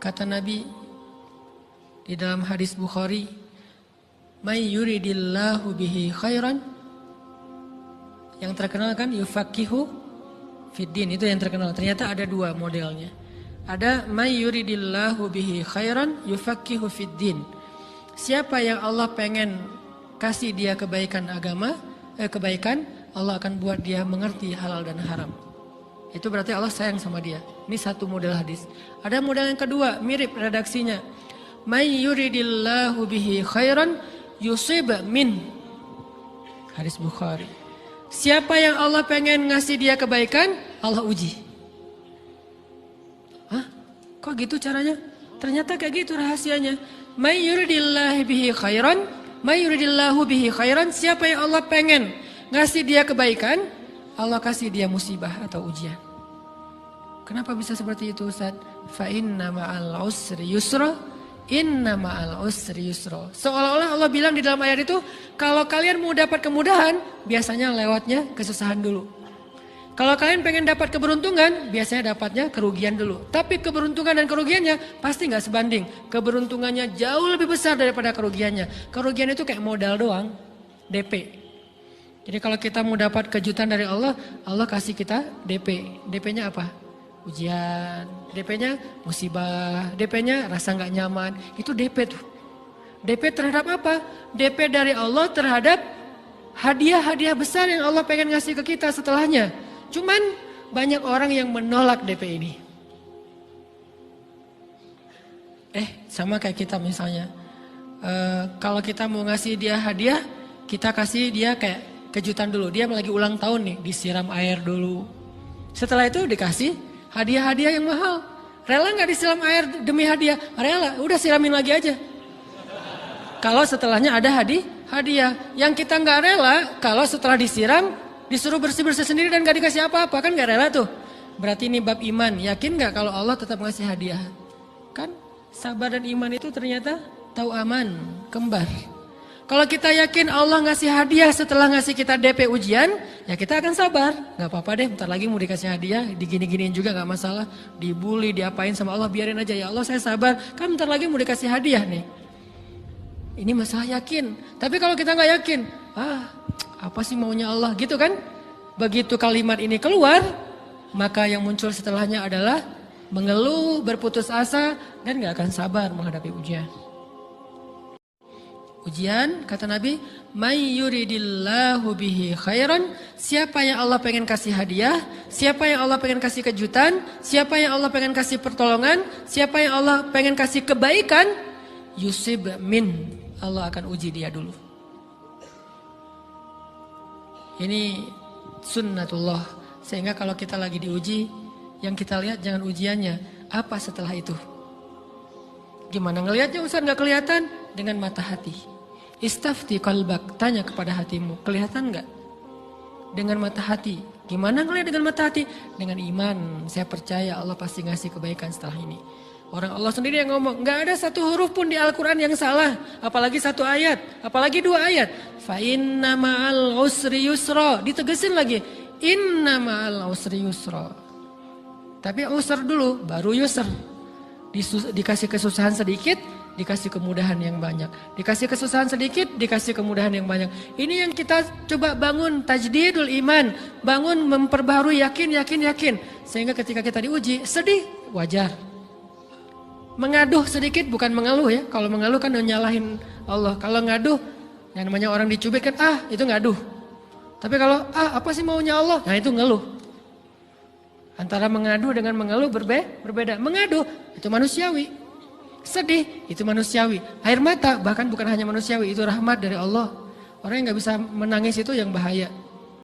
kata Nabi di dalam hadis Bukhari, "May yuridillahu bihi khairan." Yang terkenal kan yufaqihu fiddin, itu yang terkenal. Ternyata ada dua modelnya. Ada may yuridillahu bihi khairan yufaqihu fiddin. Siapa yang Allah pengen kasih dia kebaikan kebaikan, Allah akan buat dia mengerti halal dan haram. Itu berarti Allah sayang sama dia. Ini satu model hadis. Ada model yang kedua, mirip redaksinya. May yuridillahu bihi khairan yusib min. Hadis Bukhari. Siapa yang Allah pengen ngasih dia kebaikan, Allah uji. Hah? Kok gitu caranya? Ternyata kayak gitu rahasianya. May yuridillahu bihi khairan, may yuridillahu bihi khairan. Siapa yang Allah pengen ngasih dia kebaikan, Allah kasih dia musibah atau ujian. Kenapa bisa seperti itu, Ustaz? Fa inna ma'al usri yusra, inna ma'al usri yusra. Seolah-olah Allah bilang di dalam ayat itu, kalau kalian mau dapat kemudahan, biasanya lewatnya kesusahan dulu. Kalau kalian pengen dapat keberuntungan, biasanya dapatnya kerugian dulu. Tapi keberuntungan dan kerugiannya pasti nggak sebanding. Keberuntungannya jauh lebih besar daripada kerugiannya. Kerugian itu kayak modal doang, DP. Jadi kalau kita mau dapat kejutan dari Allah, Allah kasih kita DP. DP-nya apa? Ujian. DP-nya musibah. DP-nya rasa nggak nyaman. Itu DP tuh. DP terhadap apa? DP dari Allah terhadap hadiah-hadiah besar yang Allah pengen ngasih ke kita setelahnya. Cuman banyak orang yang menolak DP ini. Sama kayak kita misalnya. Kalau kita mau ngasih dia hadiah, kita kasih dia kayak kejutan dulu. Dia lagi ulang tahun nih, disiram air dulu. Setelah itu dikasih hadiah-hadiah yang mahal. Rela nggak disiram air demi hadiah? Rela, udah siramin lagi aja. Kalau setelahnya ada hadiah. Yang kita nggak rela, kalau setelah disiram, disuruh bersih-bersih sendiri dan nggak dikasih apa-apa, kan nggak rela tuh. Berarti ini bab iman. Yakin nggak kalau Allah tetap ngasih hadiah? Kan sabar dan iman itu ternyata tahu aman, kembar. Kalau kita yakin Allah ngasih hadiah setelah ngasih kita DP ujian, ya kita akan sabar. Gak apa-apa deh, bentar lagi mau dikasih hadiah, digini-giniin juga gak masalah. Dibully, diapain sama Allah, biarin aja. Ya Allah saya sabar, kan bentar lagi mau dikasih hadiah nih. Ini masalah yakin. Tapi kalau kita gak yakin, apa sih maunya Allah gitu kan? Begitu kalimat ini keluar, maka yang muncul setelahnya adalah mengeluh, berputus asa, dan gak akan sabar menghadapi ujian. Ujian, kata Nabi, may yuridillahu bihi khairan. Siapa yang Allah pengen kasih hadiah, siapa yang Allah pengen kasih kejutan, siapa yang Allah pengen kasih pertolongan, siapa yang Allah pengen kasih kebaikan, yusib min. Allah akan uji dia dulu. Ini sunnatullah. Sehingga kalau kita lagi diuji, yang kita lihat jangan ujiannya, apa setelah itu. Gimana ngelihatnya Ustaz, gak kelihatan? Dengan mata hati. Istafti qalbak, tanya kepada hatimu, kelihatan enggak? Dengan mata hati. Gimana ngelihat dengan mata hati? Dengan iman, saya percaya Allah pasti ngasih kebaikan setelah ini. Orang Allah sendiri yang ngomong, enggak ada satu huruf pun di Al-Quran yang salah. Apalagi satu ayat, apalagi dua ayat. Fa inna ma'al usri yusra, ditegesin lagi. Inna ma'al usri yusra. Tapi usr dulu, baru yusr. Dikasih kesusahan sedikit, dikasih kemudahan yang banyak. Dikasih kesusahan sedikit, dikasih kemudahan yang banyak. Ini yang kita coba bangun tajdidul iman. Bangun memperbaharui yakin. Sehingga ketika kita diuji, sedih, wajar. Mengaduh sedikit, bukan mengeluh ya. Kalau mengeluh kan nyalahin Allah. Kalau ngaduh, yang namanya orang dicubit kan, itu ngaduh. Tapi kalau, apa sih maunya Allah? Nah itu ngeluh. Antara mengaduh dengan mengeluh berbeda. Mengaduh, itu manusiawi. Sedih, itu manusiawi. Air mata bahkan bukan hanya manusiawi, itu rahmat dari Allah. Orang yang gak bisa menangis itu yang bahaya.